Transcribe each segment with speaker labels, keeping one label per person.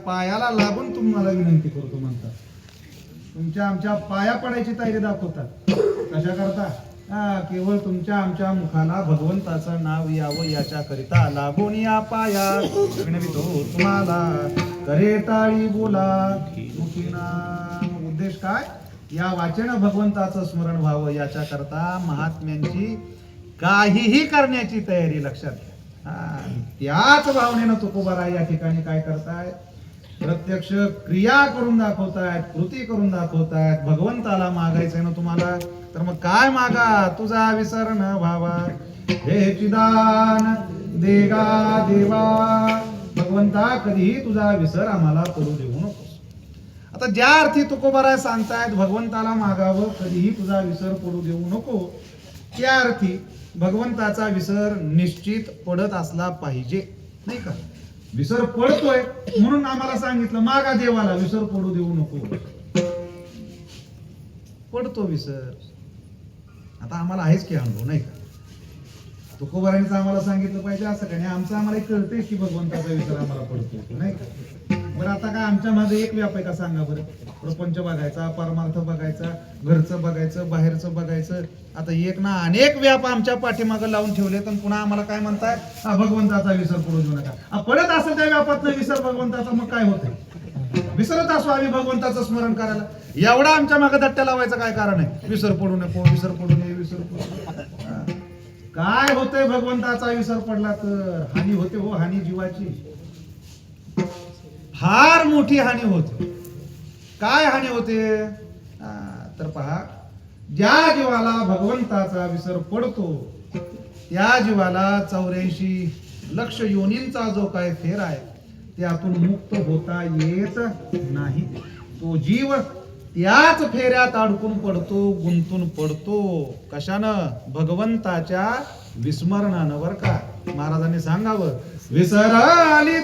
Speaker 1: पायाला लागून तुम्हाला विनंती करतो म्हणतात. तुमच्या आमच्या पाया पडायची तयारी दाखवतात. कशा करता? केवळ तुमच्या आमच्या मुखाला भगवंताचं नाव यावं याच्याकरिता लागून या पाया विनवितो तुम्हाला करे टाळी बोला मुखीना. उद्देश काय? या वाचेनं भगवंताचं स्मरण व्हावं याच्याकरता महात्म्यांची काहीही करण्याची तयारी लक्षात घ्या. त्याच भावनेनं तुकोबाराय या ठिकाणी काय करताय? प्रत्यक्ष क्रिया करून दाखवतायत, कृती करून दाखवतायत. भगवंताला मागायचंय ना तुम्हाला, तर मग काय मागा? तुझा विसर न व्हावा. हे चिदान देगा देवा, भगवंता कधीही तुझा विसर आम्हाला करू देऊ नकोस. आता ज्या अर्थी तुकोबाराय सांगतायत भगवंताला मागावं, कधीही तुझा विसर पडू देऊ नको, त्या अर्थी भगवंताचा विसर निश्चित पडत असला पाहिजे, नाही का? विसर पडतोय म्हणून आम्हाला सांगितलं मागा देवाला, विसर पडू देऊ नको. पडतो विसर, आता आम्हाला आहेच की अनुभव, नाही का? तुकोबारायांचं आम्हाला सांगितलं पाहिजे असं का नाही? आमचं आम्हाला कळतंय की भगवंताचा विसर आम्हाला पडतो, नाही का? बरं, आता काय आमच्या मागे एक व्याप आहे का सांगा बरं? प्रपंच बघायचा, परमार्थ बघायचा, घरचं बघायचं, बाहेरचं बघायचं. आता एक ना अनेक व्याप आमच्या पाठीमागं लावून ठेवले, तर पुन्हा आम्हाला काय म्हणताय? भगवंताचा विसर पडू देऊ नका. पडत असेल त्या व्यापात विसर भगवंताचा, मग काय होतंय? विसरत असो आम्ही भगवंताचं स्मरण करायला, एवढा आमच्या मागे धट्ट्या लावायचं काय कारण आहे? विसर पडू नको, विसर पडू नये, विसर पडू. काय होतंय भगवंताचा विसर पडला तर? हानी होते हो, हानी जीवाची फार मोठी हानी होते. काय हानी होते? तर पहा, ज्या जीवाला भगवंताचा विसर पडतो त्या जीवाला 84 लक्ष योनींचा जो काय फेर आहे त्यातून मुक्त होता येत नाही. तो जीव त्याच फेऱ्यात अडकून पडतो, गुंतून पडतो. कशानं? भगवंताच्या विस्मरणानं. बर का? महाराजांनी सांगावं, विसराली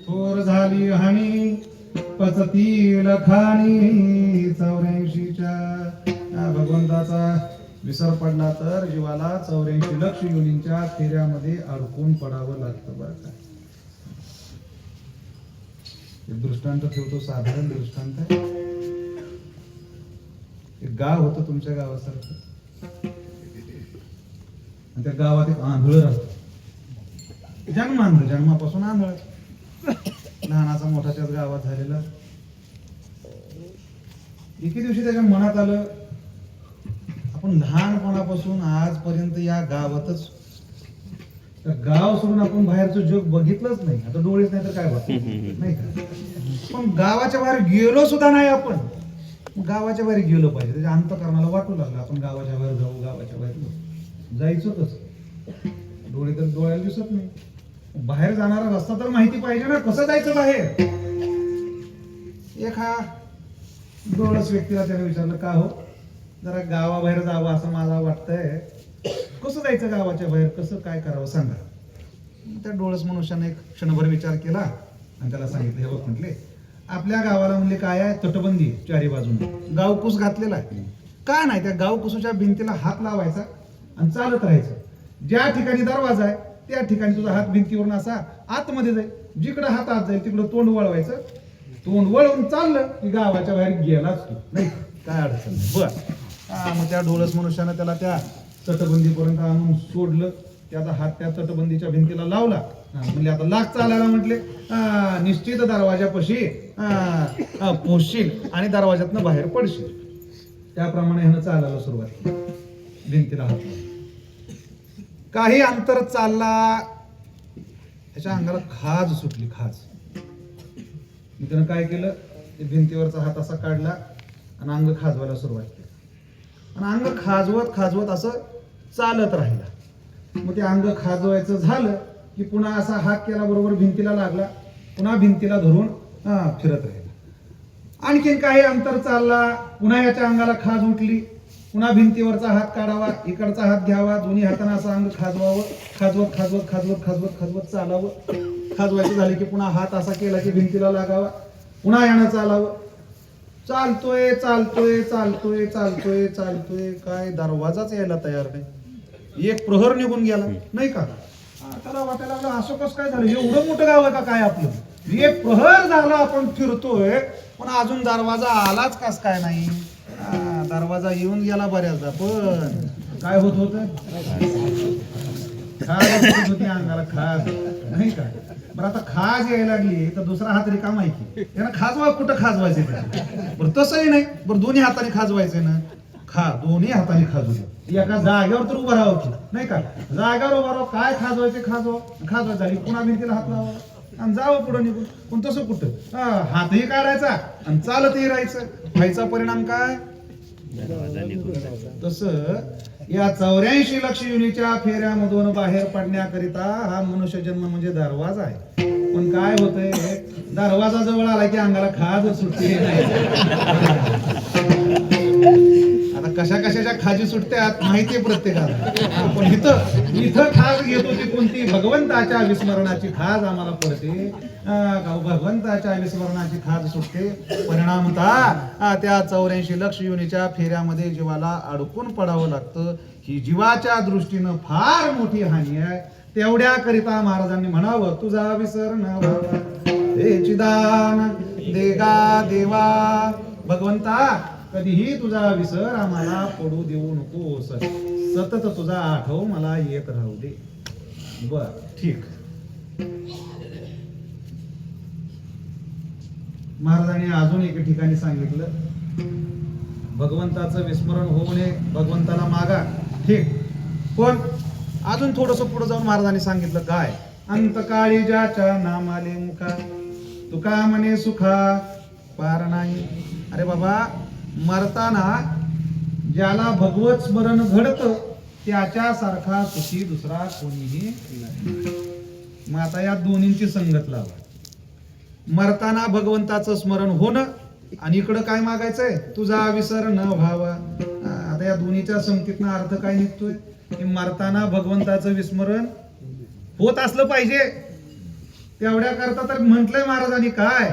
Speaker 1: थोर झाली हानी पचतील खाणी. 84च्या भगवंताचा विसर पडला तर जीवाला 84 लक्ष योनींच्या फेऱ्यामध्ये अडकून पडावं लागतं. बरं का? एक दृष्टांत ठेवतो, साधारण दृष्टांत. एक गाव होतं तुमच्या गावासारखं, आणि त्या गावात एक आंधळ राहतो. जन्मापासून आंधळ, लहानाचा मोठाच्याच गावात झालेला. एके दिवशी त्याच्या मनात आलं, आपण लहानपणापासून आजपर्यंत या गावातच, गाव सोडून आपण बाहेरचं जग बघितलंच नाही. आता डोळेच नाही तर काय बघ, नाही का? पण गावाच्या बाहेर गेलो सुद्धा नाही आपण. गावाच्या बाहेर गेलो पाहिजे. त्याच्या अंतःकरणाला वाटू लागलं आपण गावाच्या बाहेर जाऊ, गावाच्या बाहेर जाऊ. जायचं कसं? डोळे तर डोळ्याला दिसत नाही. बाहेर जाणारा रस्ता तर माहिती पाहिजे ना, कसं जायचं बाहेर? एक हा डोळस व्यक्तीला त्याने विचारलं, का हो जरा गावाबाहेर जावं असं मला वाटतंय, कसं जायचं गावाच्या बाहेर, कसं काय करावं सांगा. त्या डोळस मनुष्याने एक क्षणभर विचार केला आणि त्याला सांगितलं, हे बघ म्हटले, आपल्या गावाला म्हणले काय आहे, तटबंदी चारी बाजूने, गावकुस घातलेला आहे. काय नाही, त्या गावकुसूच्या भिंतीला हात लावायचा आणि चालत राहायचं. ज्या ठिकाणी दरवाजा आहे त्या ठिकाणी तुझा हात भिंतीवरून असा आतमध्ये जाईल, जिकडं हात आत जाईल तिकडं तोंड वळवायचं, तोंड वळवून चाललं की गावाच्या बाहेर गेलाच तू, नाही काय अडचण नाही. बर मग त्या डोळस मनुष्यानं त्याला त्या तटबंदीपर्यंत आणून सोडलं. त्याचा हात त्या तटबंदीच्या भिंतीला लावला. म्हणजे आता लाग चालायला म्हटले, निश्चित दरवाजापाशी पोचशील आणि दरवाजातनं बाहेर पडशील. त्याप्रमाणे ह्यानं चालायला सुरुवात केली, भिंतीला हात लावला. काही अंतर चालला, त्याच्या अंगाला खाज सुटली, खाज. त्यानं काय केलं, ते भिंतीवरचा हात असा काढला आणि अंग खाजवायला सुरुवात केली आणि अंग खाजवत खाजवत असं चालत राहिला. मग ते अंग खाजवायचं झालं की पुन्हा असा हात केला, बरोबर भिंतीला लागला, पुन्हा भिंतीला धरून फिरत राहिला. आणखीन काही अंतर चालला, पुन्हा याच्या अंगाला खाज उठली, पुन्हा भिंतीवरचा हात काढावा, इकडचा हात घ्यावा, दोन्ही हाताने असं अंग खाजवावं, खाजवत खाजवत खाजवत खाजवत खाजवत चालावं. खाजवायचं झालं की पुन्हा हात असा केला की भिंतीला लागावा, पुन्हा यानं चालावं. चालतोय चालतोय चालतोय चालतोय चालतोय, काय दरवाजाच यायला तयार नाही. एक प्रहर निघून गेला, नाही का. त्याला वाटायला लागलं, असं कसं काय झालं, एवढं मोठं गाव आहे का काय आपलं. एक प्रहर झाला आपण फिरतोय, पण अजून दरवाजा आलाच कस काय नाही. दरवाजा येऊन गेला बऱ्याचदा, पण काय होत होत, खाज होती अंगाला, खाज, नाही का. बरं आता खाज यायला लागली तर दुसरा हात रिकामा आहे की, त्यांना खाजवा, कुठं खाजवायचे. बरं तसंही नाही, बरं दोन्ही हाताने खाजवायचे ना, दोन्ही हाताने खाजू, एका जागेवर तर उभं राहावं की, नाही का. जागेवर उभं राहावं, काय खाजवायचे खाजवायचं झाली, पुन्हा भिंतीला हात लावा आणि जावं पुढं निघून. पण तसं कुठं, हातही काढायचा आणि चालतही राहायचं. व्हायचा परिणाम काय, तसं या 84 लक्ष युनीच्या फेऱ्यामधून बाहेर पडण्याकरिता हा मनुष्य जन्म म्हणजे दरवाजा आहे. पण काय होतंय, दरवाजा जवळ आला की अंगाला खाज सुटते नाही. आता कशा कशाच्या खाजी सुटत्यात माहितीये प्रत्येकाला, पण इथं खाज घेत होती कोणती, भगवंताच्या विस्मरणाची खाज आम्हाला पडते. भगवंताच्या विस्मरणाची खाज सुटते. परिणामतः त्या 84 लक्ष योनीच्या फेऱ्यामध्ये जीवाला अडकून पडावं लागतं. ही जीवाच्या दृष्टीनं फार मोठी हानी आहे. तेवढ्या करिता महाराजांनी म्हणावं, तुझा विसर न व्हावा हे चिदान देगा देवा. भगवंता कधीही तुझा विसर आम्हाला पडू देऊ नकोस, सतत तुझा आठव मला येत राहू दे. बर ठीक. महाराजांनी अजून एके ठिकाणी सांगितलं, भगवंताचं विस्मरण होऊ नये, भगवंताला मागा, ठीक. पण अजून थोडस पुढे जाऊन महाराजांनी सांगितलं काय, अंतकाळी ज्याच्या नामाले मुखा तुका म्हणे सुखा पार नाही. अरे बाबा, मरताना ज्याला भगवत स्मरण घडतं त्याच्या सारखा सुखी दुसरा कोणीही नाही. मग आता या दोन्हींची संगत लावा. मरताना भगवंताचं स्मरण होणं आणि इकडं काय मागायचंय, तुझा विसर न व्हावा. आता या दोन्हीच्या संगतीतनं अर्थ काय निघतोय, की मरताना भगवंताचं विस्मरण होत असलं पाहिजे. तेवढ्या करता तर म्हटलंय महाराजांनी काय,